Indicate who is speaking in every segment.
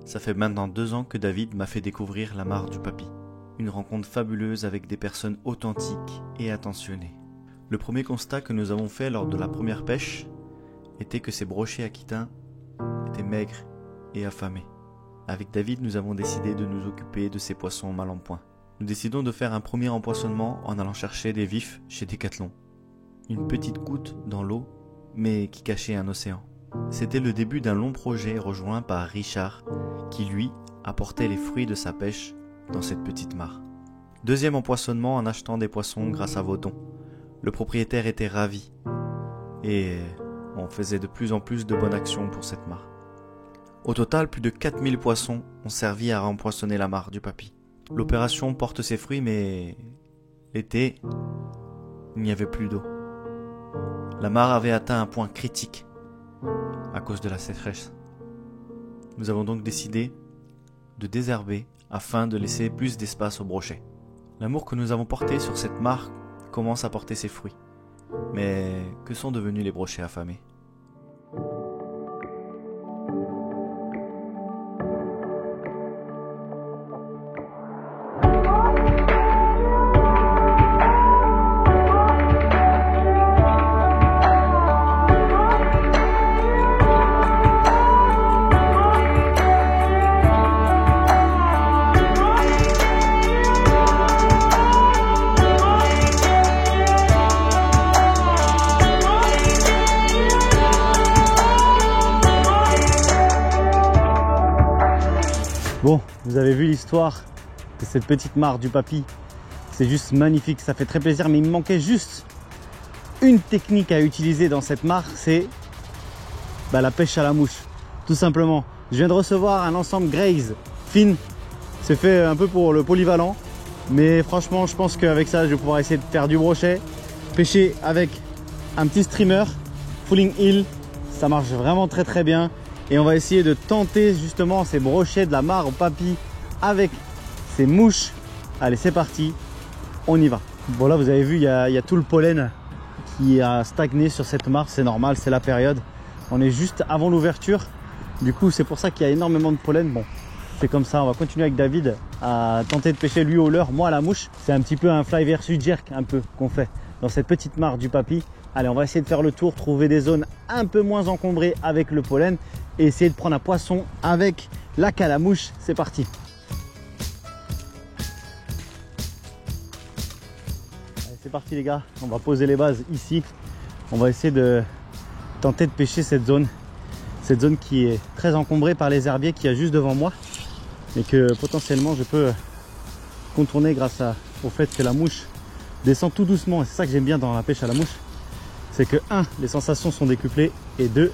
Speaker 1: Ça fait maintenant 2 ans que David m'a fait découvrir la mare du Papy. Une rencontre fabuleuse avec des personnes authentiques et attentionnées. Le premier constat que nous avons fait lors de la première pêche était que ces brochets aquitains étaient maigres et affamés. Avec David, nous avons décidé de nous occuper de ces poissons mal en point. Nous décidons de faire un premier empoisonnement en allant chercher des vifs chez Decathlon. Une petite goutte dans l'eau, mais qui cachait un océan. C'était le début d'un long projet rejoint par Richard, qui lui apportait les fruits de sa pêche dans cette petite mare. Deuxième empoisonnement en achetant des poissons grâce à vos dons. Le propriétaire était ravi et on faisait de plus en plus de bonnes actions pour cette mare. Au total, plus de 4000 poissons ont servi à empoisonner la mare du Papy. L'opération porte ses fruits, mais l'été, il n'y avait plus d'eau. La mare avait atteint un point critique à cause de la sécheresse. Nous avons donc décidé de désherber afin de laisser plus d'espace aux brochets. L'amour que nous avons porté sur cette mare commence à porter ses fruits. Mais que sont devenus les brochets affamés ?
Speaker 2: Bon, vous avez vu l'histoire de cette petite mare du Papy. C'est juste magnifique, ça fait très plaisir, mais il me manquait juste une technique à utiliser dans cette mare, c'est la pêche à la mouche. Tout simplement, je viens de recevoir un ensemble Graze fine. C'est fait un peu pour le polyvalent, mais franchement, je pense qu'avec ça, je vais pouvoir essayer de faire du brochet, pêcher avec un petit streamer, Falling Hill. Ça marche vraiment très bien. Et on va essayer de tenter justement ces brochets de la mare au Papy avec ces mouches. Allez, c'est parti, on y va. Bon, là vous avez vu, il y a tout le pollen qui a stagné sur cette mare. C'est normal, c'est la période. On est juste avant l'ouverture. Du coup, c'est pour ça qu'il y a énormément de pollen. Bon, c'est comme ça. On va continuer avec David à tenter de pêcher lui au leurre, moi à la mouche. C'est un petit peu un fly versus jerk un peu qu'on fait dans cette petite mare du Papy. Allez, on va essayer de faire le tour, trouver des zones un peu moins encombrées avec le pollen et essayer de prendre un poisson avec la calamouche. C'est parti. Allez, c'est parti les gars, on va poser les bases ici. On va essayer de tenter de pêcher cette zone qui est très encombrée par les herbiers qu'il y a juste devant moi et que potentiellement je peux contourner grâce au fait que la mouche descend tout doucement. Et c'est ça que j'aime bien dans la pêche à la mouche. C'est que 1, les sensations sont décuplées et 2,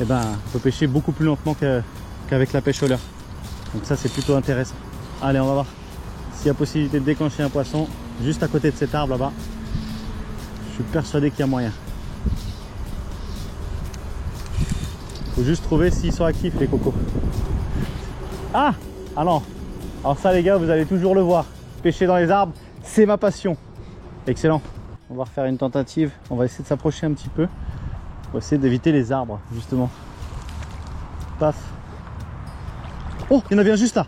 Speaker 2: on peut pêcher beaucoup plus lentement qu'avec la pêche au leurre. Donc ça, c'est plutôt intéressant. Allez, on va voir s'il y a possibilité de déclencher un poisson juste à côté de cet arbre là-bas. Je suis persuadé qu'il y a moyen. Faut juste trouver s'ils sont actifs les cocos. Ah, alors ça les gars, vous allez toujours le voir. Pêcher dans les arbres, c'est ma passion. Excellent. On va refaire une tentative, on va essayer de s'approcher un petit peu. On va essayer d'éviter les arbres, justement. Paf. Oh, il y en avait un juste là.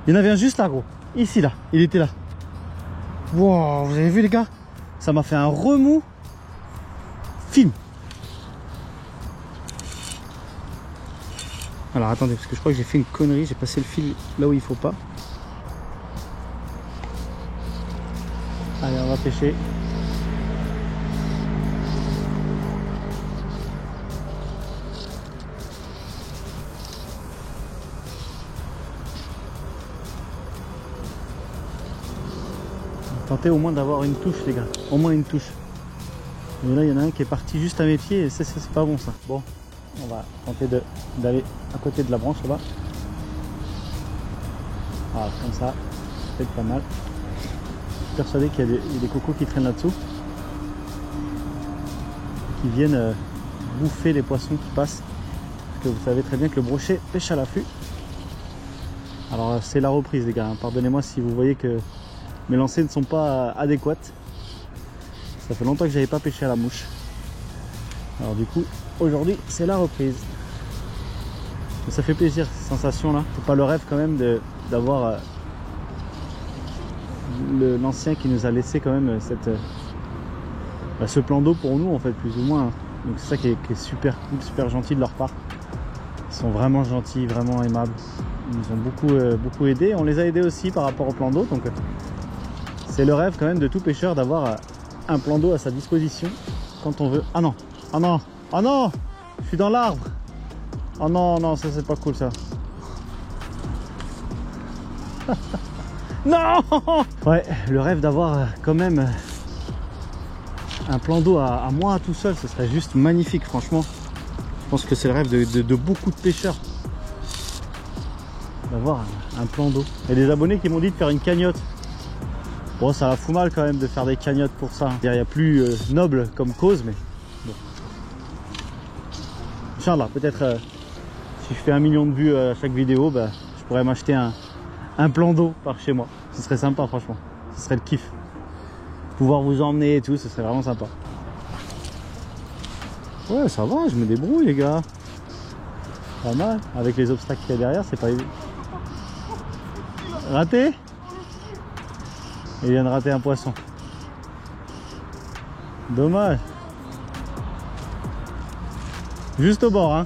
Speaker 2: Il y en avait un juste là, gros. Ici, là. Il était là. Wow, vous avez vu, les gars? Ça m'a fait un remous. Film. Alors, attendez, parce que je crois que j'ai fait une connerie. J'ai passé le fil là où il faut pas. Allez, on va pêcher. Tentez au moins d'avoir une touche les gars, au moins une touche. Mais là il y en a un qui est parti juste à mes pieds et c'est pas bon ça. Bon, on va tenter d'aller à côté de la branche là-bas. Voilà, comme ça, c'est peut-être pas mal. Je suis persuadé qu'il y a des cocos qui traînent là-dessous. Qui viennent bouffer les poissons qui passent. Parce que vous savez très bien que le brochet pêche à l'affût. Alors c'est la reprise les gars, hein. Pardonnez-moi si vous voyez que mes lancers ne sont pas adéquates. Ça fait longtemps que j'avais pas pêché à la mouche. Alors du coup, aujourd'hui, c'est la reprise. Mais ça fait plaisir ces sensations là. C'est pas le rêve quand même d'avoir l'ancien qui nous a laissé quand même ce plan d'eau pour nous en fait, plus ou moins. Donc c'est ça qui est super cool, super gentil de leur part. Ils sont vraiment gentils, vraiment aimables. Ils nous ont beaucoup aidés. On les a aidés aussi par rapport au plan d'eau. Donc c'est le rêve quand même de tout pêcheur d'avoir un plan d'eau à sa disposition quand on veut. Ah non, ah non, ah non, je suis dans l'arbre. Oh non, non, ça c'est pas cool ça. Non. Ouais, le rêve d'avoir quand même un plan d'eau à moi tout seul, ce serait juste magnifique franchement. Je pense que c'est le rêve de beaucoup de pêcheurs. D'avoir un plan d'eau. Il y a des abonnés qui m'ont dit de faire une cagnotte. Bon, ça la fout mal quand même de faire des cagnottes pour ça. Il y a plus noble comme cause, mais bon. Inch'Allah, peut-être si je fais 1 million de vues à chaque vidéo, bah, je pourrais m'acheter un plan d'eau par chez moi. Ce serait sympa franchement. Ce serait le kiff. Pouvoir vous emmener et tout, ce serait vraiment sympa. Ouais, ça va, je me débrouille les gars. Pas mal. Avec les obstacles qu'il y a derrière, c'est pas évident. Raté? Il vient de rater un poisson. Dommage. Juste au bord, hein.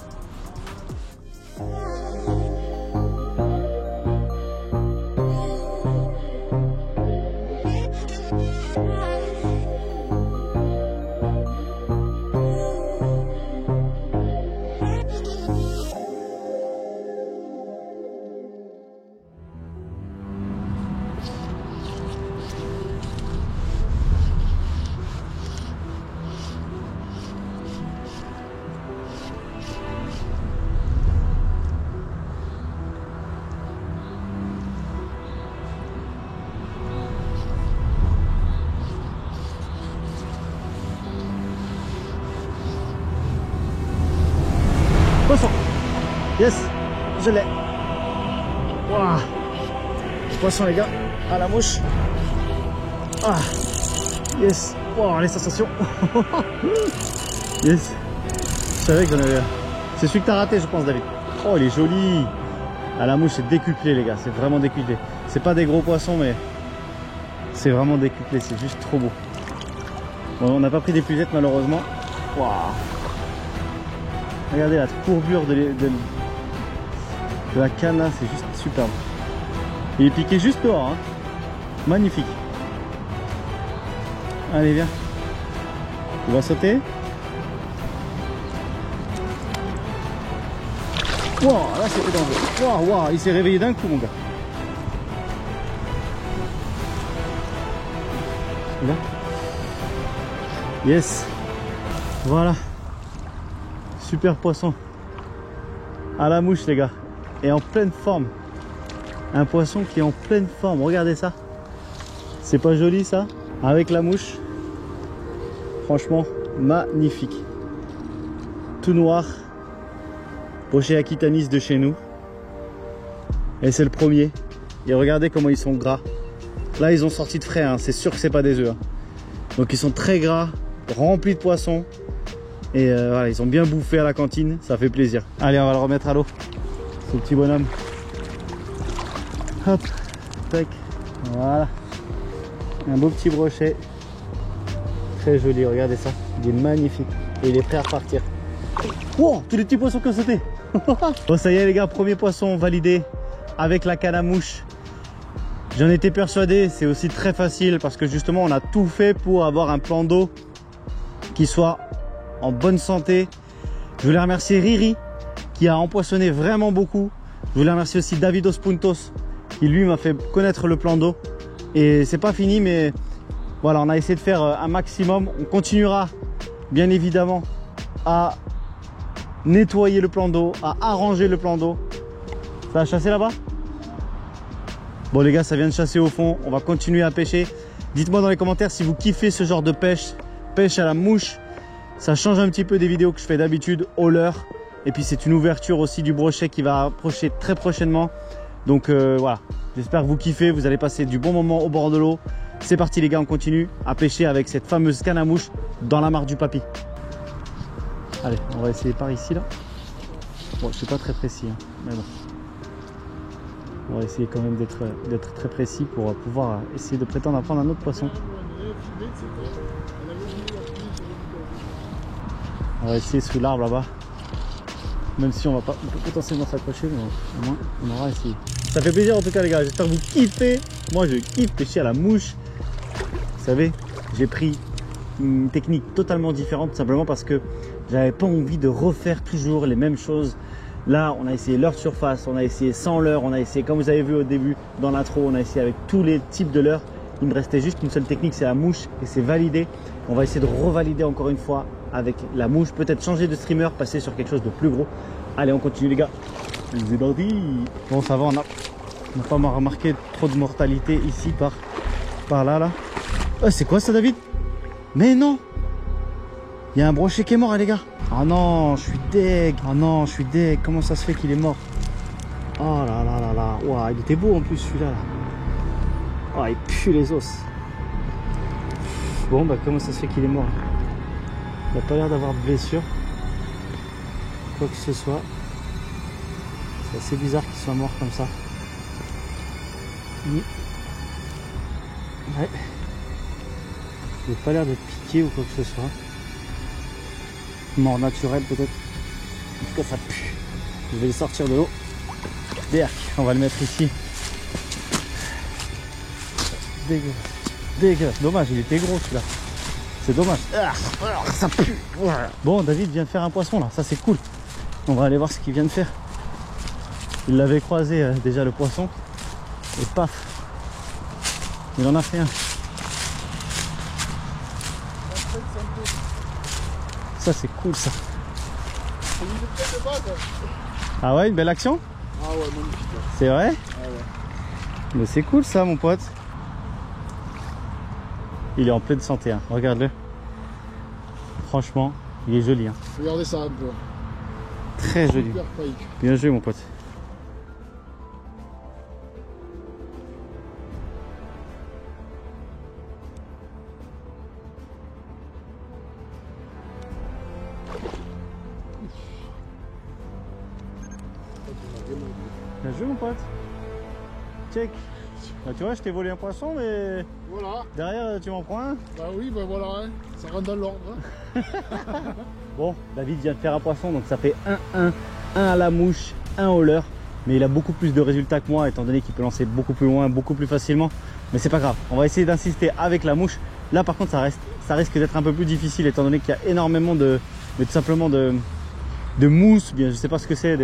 Speaker 2: Poisson. Yes, je l'ai. Waouh. Poisson les gars, à la mouche. Ah. Yes. Waouh, les sensations. Yes. Je savais que j'en avais un. C'est celui que t'as raté je pense David. Oh il est joli. À la mouche c'est décuplé les gars, c'est vraiment décuplé. C'est pas des gros poissons mais c'est vraiment décuplé, c'est juste trop beau. Bon, on n'a pas pris des plusettes malheureusement. Waouh. Regardez la courbure de la canne là, c'est juste superbe. Il est piqué juste dehors, hein. Magnifique. Allez viens. On va sauter. Wow, là c'était dangereux. Wow, wow, il s'est réveillé d'un coup mon gars. Là. Yes. Voilà. Super poisson à la mouche les gars, et en pleine forme. Un poisson qui est en pleine forme, regardez ça. C'est pas joli ça? Avec la mouche. Franchement magnifique. Tout noir. Brochet Aquitanis de chez nous. Et c'est le premier. Et regardez comment ils sont gras. Là ils ont sorti de frais, hein. C'est sûr que c'est pas des œufs, hein. Donc ils sont très gras, remplis de poissons. Et voilà, ils ont bien bouffé à la cantine, ça fait plaisir. Allez, on va le remettre à l'eau, ce petit bonhomme. Hop, tac, voilà. Un beau petit brochet. Très joli, regardez ça. Il est magnifique. Et il est prêt à repartir. Wow, tous les petits poissons qui ont sauté. Bon, ça y est les gars, premier poisson validé avec la canne à mouche. J'en étais persuadé, c'est aussi très facile parce que justement on a tout fait pour avoir un plan d'eau qui soit en bonne santé. Je voulais remercier Riri qui a empoissonné vraiment beaucoup. Je voulais remercier aussi Davidos Puntos qui lui m'a fait connaître le plan d'eau. Et c'est pas fini mais voilà, on a essayé de faire un maximum. On continuera bien évidemment à nettoyer le plan d'eau, à arranger le plan d'eau. Ça a chassé là-bas? Bon les gars, ça vient de chasser au fond. On va continuer à pêcher. Dites-moi dans les commentaires si vous kiffez ce genre de pêche. Pêche à la mouche. Ça change un petit peu des vidéos que je fais d'habitude au leurre. Et puis c'est une ouverture aussi du brochet qui va approcher très prochainement. Donc voilà, j'espère que vous kiffez, vous allez passer du bon moment au bord de l'eau. C'est parti les gars, on continue à pêcher avec cette fameuse canne à mouche dans la mare du Papy. Allez, on va essayer par ici là. Bon, je suis pas très précis, hein, mais bon. On va essayer quand même d'être très précis pour pouvoir essayer de prétendre à prendre un autre poisson. On va essayer sous l'arbre là-bas. Même si on peut potentiellement s'accrocher, mais au moins on aura essayé. Ça fait plaisir en tout cas les gars, j'espère que vous kiffez. Moi je kiffe pêcher à la mouche. Vous savez, j'ai pris une technique totalement différente simplement parce que j'avais pas envie de refaire toujours les mêmes choses. Là, on a essayé leurre de surface, on a essayé sans leurre, on a essayé, comme vous avez vu au début dans l'intro, on a essayé avec tous les types de leurre. Il me restait juste une seule technique, c'est la mouche et c'est validé. On va essayer de revalider encore une fois avec la mouche, peut-être changer de streamer, passer sur quelque chose de plus gros. Allez, on continue les gars. Bon, ça va, on n'a pas remarqué trop de mortalité ici par là. C'est quoi ça, David? Mais non! Il y a un brochet qui est mort, les gars. Ah non, je suis deg. Ah non, je suis deg. Comment ça se fait qu'il est mort? Oh là là là là. Ouah, il était beau en plus celui-là. Oh, il pue les os. Bon, bah comment ça se fait qu'il est mort? Il n'a pas l'air d'avoir de blessure. Quoi que ce soit. C'est assez bizarre qu'il soit mort comme ça. Ouais. Il n'a pas l'air de piquer ou quoi que ce soit. Mort naturelle peut-être. En tout cas ça pue. Je vais le sortir de l'eau. Derk, on va le mettre ici. Dégueulasse. Dégueulasse. Dommage, il était gros celui-là. C'est dommage. Ça pue. Bon, David vient de faire un poisson là. Ça c'est cool. On va aller voir ce qu'il vient de faire. Il l'avait croisé déjà le poisson. Et paf. Il en a fait un. Ça c'est cool ça. Ah ouais, une belle action?
Speaker 3: Ah ouais, magnifique.
Speaker 2: C'est vrai?
Speaker 3: Ah ouais.
Speaker 2: Mais c'est cool ça mon pote. Il est en pleine santé, hein. Regarde-le. Franchement, il est joli. Hein.
Speaker 3: Regardez ça un peu.
Speaker 2: Très joli.
Speaker 3: Super fake.
Speaker 2: Bien joué mon pote. Bien joué mon pote. Check. Bah, tu vois, je t'ai volé un poisson, mais
Speaker 3: Voilà.
Speaker 2: derrière tu m'en prends un.
Speaker 3: Bah oui, bah voilà, hein. Ça rentre dans l'ordre. Hein.
Speaker 2: Bon, David vient de faire un poisson, donc ça fait 1-1. Un à la mouche, un au leurre. Mais il a beaucoup plus de résultats que moi, étant donné qu'il peut lancer beaucoup plus loin, beaucoup plus facilement. Mais c'est pas grave, on va essayer d'insister avec la mouche. Là par contre, ça risque d'être un peu plus difficile, étant donné qu'il y a énormément tout simplement de mousse, bien je sais pas ce que c'est,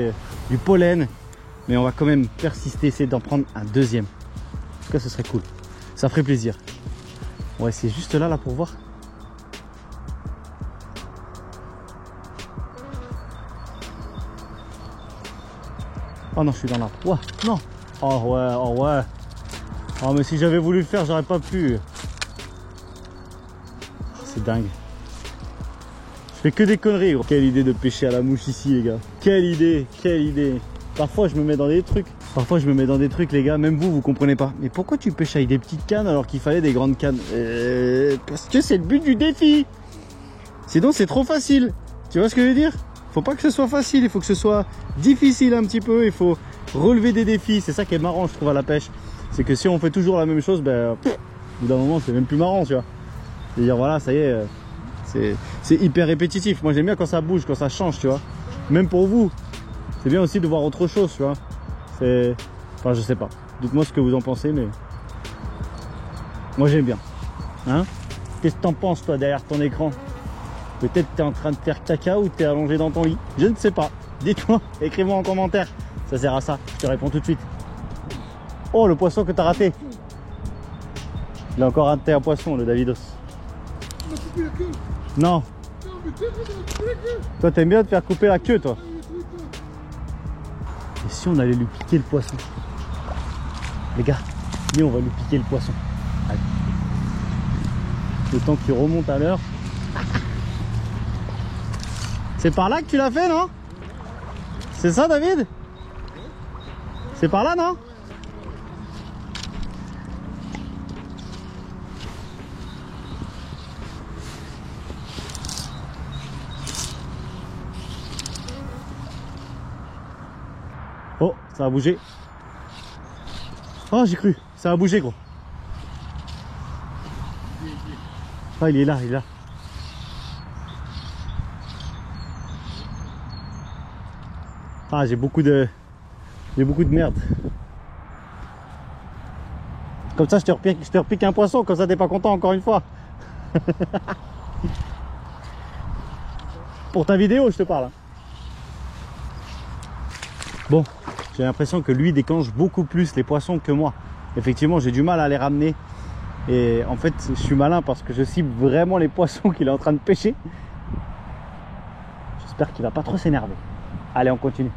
Speaker 2: du pollen. Mais on va quand même persister, essayer d'en prendre un deuxième. En tout cas, ce serait cool. Ça ferait plaisir. On va essayer juste là pour voir. Oh non, je suis dans l'arbre. Ouah, non. Oh ouais, oh ouais. Oh mais si j'avais voulu le faire, j'aurais pas pu. C'est dingue. Je fais que des conneries, gros. Quelle idée de pêcher à la mouche ici, les gars. Quelle idée, quelle idée. Parfois je me mets dans des trucs. Parfois je me mets dans des trucs les gars, même vous comprenez pas. Mais pourquoi tu pêches avec des petites cannes alors qu'il fallait des grandes cannes? Parce que c'est le but du défi. Sinon c'est trop facile. Tu vois ce que je veux dire? Faut pas que ce soit facile, il faut que ce soit difficile un petit peu. Il faut relever des défis. C'est ça qui est marrant je trouve à la pêche. C'est que si on fait toujours la même chose, ben au bout d'un moment c'est même plus marrant, tu vois. C'est-à-dire voilà, ça y est, c'est hyper répétitif. Moi j'aime bien quand ça bouge, quand ça change, tu vois. Même pour vous. C'est bien aussi de voir autre chose, tu vois. Enfin, je sais pas. Dites-moi ce que vous en pensez, mais moi j'aime bien. Hein? Qu'est-ce que t'en penses, toi, derrière ton écran? Peut-être t'es en train de faire caca ou t'es allongé dans ton lit. Je ne sais pas. Dites-moi, écrivez-moi en commentaire. Ça sert à ça. Je te réponds tout de suite. Oh, le poisson que t'as raté. Il a encore raté un poisson, le Davidos.
Speaker 3: On a coupé la queue.
Speaker 2: Non.
Speaker 3: Non, mais t'as coupé la queue.
Speaker 2: Toi, t'aimes bien te faire couper la queue, toi. Et si on allait lui piquer le poisson? Les gars, viens, on va lui piquer le poisson. Allez. Le temps qu'il remonte à l'heure. C'est par là que tu l'as fait, non? C'est ça, David? C'est par là, non? Oh, ça a bougé. Oh, j'ai cru. Ça a bougé, gros. Ah, il est là, il est là. Ah, j'ai beaucoup de merde. Comme ça, je te repique un poisson, comme ça t'es pas content encore une fois. Pour ta vidéo, je te parle. Bon, j'ai l'impression que lui déclenche beaucoup plus les poissons que moi. Effectivement, j'ai du mal à les ramener. Et en fait, je suis malin parce que je cible vraiment les poissons qu'il est en train de pêcher. J'espère qu'il va pas trop s'énerver. Allez, on continue.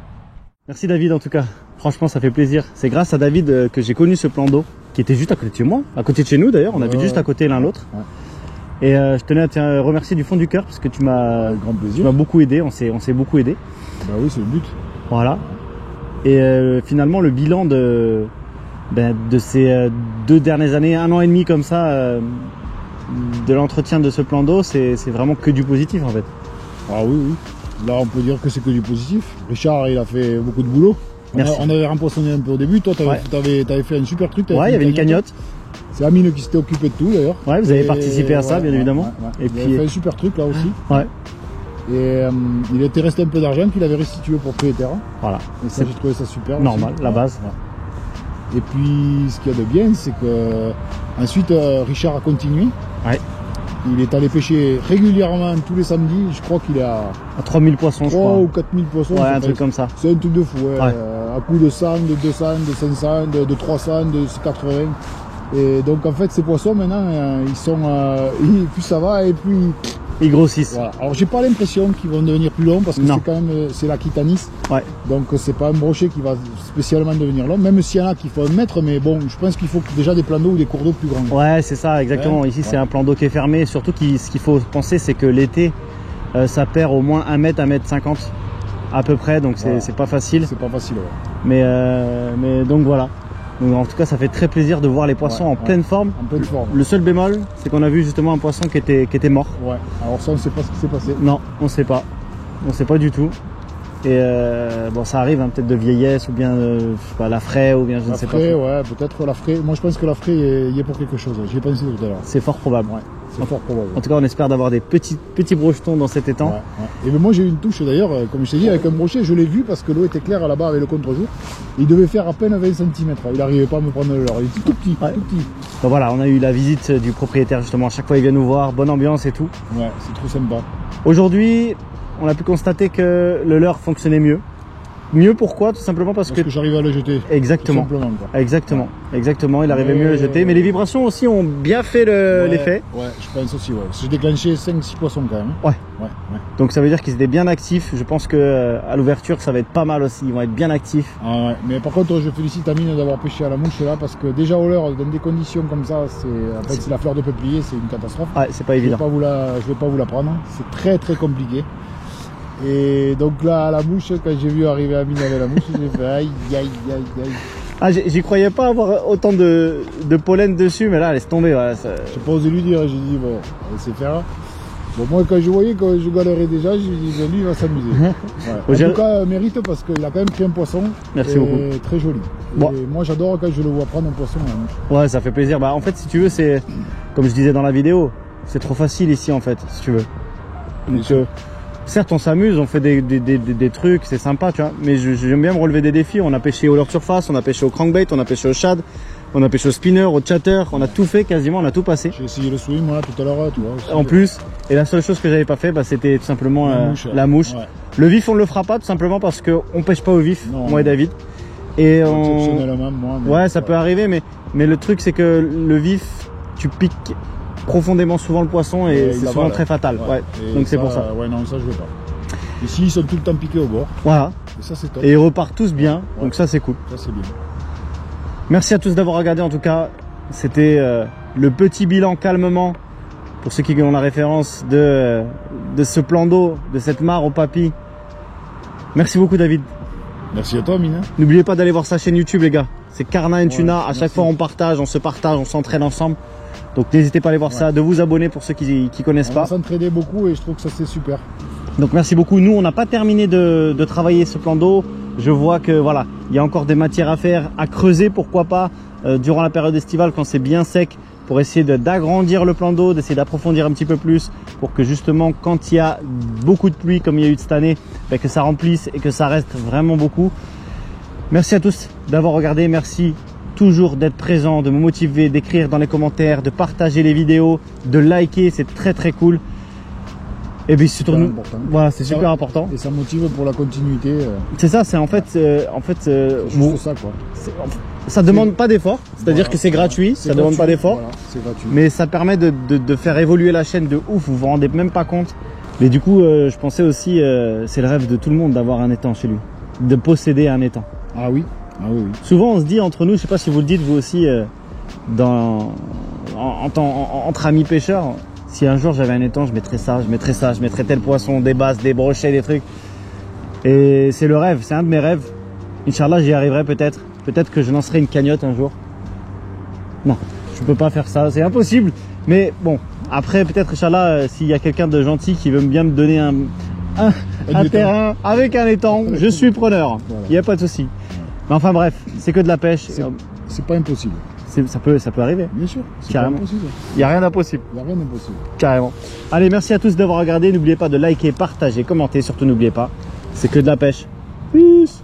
Speaker 2: Merci David en tout cas. Franchement, ça fait plaisir. C'est grâce à David que j'ai connu ce plan d'eau qui était juste à côté de chez moi, à côté de chez nous d'ailleurs. On habite juste à côté l'un l'autre. Ouais. Et je tenais à te remercier du fond du cœur parce que tu m'as beaucoup aidé. On s'est beaucoup aidé.
Speaker 3: Bah oui, c'est le but.
Speaker 2: Voilà. Et finalement, le bilan de ces 2 dernières années, 1 an et demi comme ça, de l'entretien de ce plan d'eau, c'est vraiment que du positif en fait.
Speaker 3: Ah oui, oui. Là, on peut dire que c'est que du positif. Richard, il a fait beaucoup de boulot. On avait rempoissonné un peu au début. Toi, tu avais fait un super truc.
Speaker 2: Ouais, il y avait une cagnotte.
Speaker 3: C'est Amine qui s'était occupé de tout d'ailleurs.
Speaker 2: Ouais, vous avez participé à ça, bien évidemment.
Speaker 3: Ouais. Et puis, il avait fait un super truc là aussi.
Speaker 2: Ouais.
Speaker 3: Et il était resté un peu d'argent qu'il avait restitué au propriétaire.
Speaker 2: Voilà.
Speaker 3: Et ça, j'ai trouvé ça super.
Speaker 2: Normal,
Speaker 3: aussi.
Speaker 2: la base.
Speaker 3: Et puis, ce qu'il y a de bien, c'est que ensuite, Richard a continué.
Speaker 2: Ouais.
Speaker 3: Il est allé pêcher régulièrement tous les samedis. Je crois qu'il est à
Speaker 2: 3000 poissons, je crois.
Speaker 3: 3 ou 4000 poissons.
Speaker 2: Ouais, un truc comme ça.
Speaker 3: C'est un truc de fou. Ouais. À coup de 100, de 200, de 500, de 300, de 80. Et donc, en fait, ces poissons, maintenant, ils sont. Plus ça va et plus.
Speaker 2: Ils grossissent.
Speaker 3: Voilà. Alors, j'ai pas l'impression qu'ils vont devenir plus longs parce que c'est quand même c'est l'Aquitanis.
Speaker 2: Ouais.
Speaker 3: Donc, c'est pas un brochet qui va spécialement devenir long. Même s'il y en a qui font 1 mètre, mais bon, je pense qu'il faut déjà des plans d'eau ou des cours d'eau plus grands.
Speaker 2: Ouais, c'est ça, exactement. Ici, c'est un plan d'eau qui est fermé. Surtout, ce qu'il faut penser, c'est que l'été, ça perd au moins 1 mètre, 1 mètre 50 à peu près. Donc, c'est pas facile.
Speaker 3: C'est pas facile, ouais.
Speaker 2: Mais donc voilà. Donc, en tout cas, ça fait très plaisir de voir les poissons en pleine forme.
Speaker 3: En pleine forme.
Speaker 2: Le seul bémol, c'est qu'on a vu justement un poisson qui était mort.
Speaker 3: Ouais. Alors ça, on ne sait pas ce qui s'est passé.
Speaker 2: Non, on ne sait pas. On ne sait pas du tout. Et bon, ça arrive peut-être de vieillesse ou bien la fraie ou bien je ne sais pas.
Speaker 3: Ouais, peut-être la fraie. Moi, je pense que la fraie y est pour quelque chose. J'y ai pensé tout à l'heure.
Speaker 2: C'est fort probable.
Speaker 3: Ouais, c'est fort probable.
Speaker 2: En tout cas, on espère d'avoir des petits brochetons dans cet étang.
Speaker 3: Ouais. Et moi, j'ai eu une touche d'ailleurs, comme je t'ai dit, avec un brochet. Je l'ai vu parce que l'eau était claire là-bas avec le contre-jour. Il devait faire à peine 20 cm. Il n'arrivait pas à me prendre le leurre. Il était tout petit. Tout petit.
Speaker 2: Donc voilà, on a eu la visite du propriétaire justement. À chaque fois, il vient nous voir. Bonne ambiance et tout.
Speaker 3: Ouais, c'est trop sympa.
Speaker 2: Aujourd'hui, on a pu constater que le leurre fonctionnait mieux. Mieux pourquoi? Tout simplement parce que
Speaker 3: j'arrive à le jeter.
Speaker 2: Exactement.
Speaker 3: Tout simplement, quoi.
Speaker 2: Exactement. Il arrivait mieux à le jeter. Mais les vibrations aussi ont bien fait l'effet.
Speaker 3: Ouais, je pense aussi. Ouais. J'ai déclenché 5-6 poissons quand même.
Speaker 2: Ouais. Donc ça veut dire qu'ils étaient bien actifs. Je pense que à l'ouverture, ça va être pas mal aussi. Ils vont être bien actifs.
Speaker 3: Ah ouais. Mais par contre, je félicite Amine d'avoir pêché à la mouche là parce que déjà au leurre, dans des conditions comme ça, c'est la fleur de peuplier, c'est une catastrophe.
Speaker 2: Ouais, c'est pas évident.
Speaker 3: Je vais pas vous la prendre. C'est très très compliqué. Et donc là, à la mouche, quand j'ai vu arriver Amine avec la mouche, j'ai fait aïe.
Speaker 2: Ah, j'y croyais pas avoir autant de pollen dessus, mais là, laisse tomber. Ouais,
Speaker 3: j'ai pas osé lui dire, j'ai dit, bon, on va essayer de faire. Bon, moi, quand je voyais que je galérais déjà, j'ai dit, lui, il va s'amuser. Ouais. En tout cas, mérite parce qu'il a quand même pris un poisson.
Speaker 2: Merci beaucoup.
Speaker 3: Très joli.
Speaker 2: Bon.
Speaker 3: Et moi, j'adore quand je le vois prendre un poisson à la mouche.
Speaker 2: Ouais, ça fait plaisir. Bah, en fait, si tu veux, c'est, comme je disais dans la vidéo, c'est trop facile ici, en fait, si tu veux. Donc, certes, on s'amuse, on fait des trucs, c'est sympa, tu vois. Mais j'aime bien me relever des défis. On a pêché au leurre surface, on a pêché au crankbait, on a pêché au shad, on a pêché au spinner, au chatter. On a tout fait quasiment, on a tout passé.
Speaker 3: J'ai essayé le swim, moi, tout à l'heure, tu vois. Aussi,
Speaker 2: en plus, et la seule chose que j'avais pas fait, c'était tout simplement la mouche. Ouais. Le vif, on le fera pas, tout simplement parce qu'on pêche pas au vif, moi et David. Et ouais, ça peut arriver, mais le truc, c'est que le vif, tu piques profondément souvent le poisson et c'est souvent très fatal. Ouais. Donc c'est pour ça.
Speaker 3: Ouais, non, ça je veux pas. Ici ils sont tout le temps piqués au bord.
Speaker 2: Voilà.
Speaker 3: Et ça c'est top.
Speaker 2: Et ils repartent tous bien. Donc ça c'est cool.
Speaker 3: Ça c'est bien.
Speaker 2: Merci à tous d'avoir regardé en tout cas. C'était le petit bilan calmement pour ceux qui ont la référence de ce plan d'eau, de cette mare au papy. Merci beaucoup David.
Speaker 3: Merci à toi Mina.
Speaker 2: N'oubliez pas d'aller voir sa chaîne YouTube les gars. C'est Karna and Tuna. À chaque fois on partage, on s'entraîne ensemble. Donc n'hésitez pas à aller voir ça, de vous abonner pour ceux qui connaissent pas.
Speaker 3: On s'entraînait beaucoup et je trouve que ça c'est super.
Speaker 2: Donc merci beaucoup. Nous on n'a pas terminé de travailler ce plan d'eau. Je vois que voilà, il y a encore des matières à faire, à creuser, pourquoi pas, durant la période estivale quand c'est bien sec, pour essayer d'agrandir le plan d'eau, d'essayer d'approfondir un petit peu plus, pour que justement quand il y a beaucoup de pluie comme il y a eu cette année, ben, que ça remplisse et que ça reste vraiment beaucoup. Merci à tous d'avoir regardé, merci toujours d'être présent, de me motiver, d'écrire dans les commentaires, de partager les vidéos, de liker, c'est très très cool. Et puis surtout, voilà, c'est super important.
Speaker 3: Et ça motive pour la continuité.
Speaker 2: C'est ça, c'est en fait,
Speaker 3: juste ça quoi.
Speaker 2: Ça demande pas d'effort, c'est-à-dire que c'est gratuit, ça demande pas d'effort,
Speaker 3: voilà, c'est gratuit.
Speaker 2: Mais ça permet de faire évoluer la chaîne de ouf, vous vous rendez même pas compte. Mais du coup, je pensais aussi, c'est le rêve de tout le monde d'avoir un étang chez lui, de posséder un étang.
Speaker 3: Ah oui, ah oui, oui.
Speaker 2: Souvent on se dit entre nous, je sais pas si vous le dites vous aussi, entre amis pêcheurs, si un jour j'avais un étang, je mettrais ça, je mettrais tel poisson, des basses, des brochets, des trucs. Et c'est le rêve, c'est un de mes rêves. Inch'Allah, j'y arriverai peut-être. Peut-être que je lancerai une cagnotte un jour. Non, je peux pas faire ça, c'est impossible. Mais bon, après peut-être Inch'Allah, s'il y a quelqu'un de gentil qui veut bien me donner un terrain avec un étang, je suis preneur. Il n'y a pas de souci. Mais enfin bref, c'est que de la pêche.
Speaker 3: C'est pas impossible.
Speaker 2: Ça peut arriver.
Speaker 3: Bien sûr, c'est
Speaker 2: carrément.
Speaker 3: pas impossible.
Speaker 2: Il n'y a rien d'impossible.
Speaker 3: Il n'y a rien d'impossible.
Speaker 2: Carrément. Allez, merci à tous d'avoir regardé. N'oubliez pas de liker, partager, commenter. Surtout n'oubliez pas, c'est que de la pêche. Peace.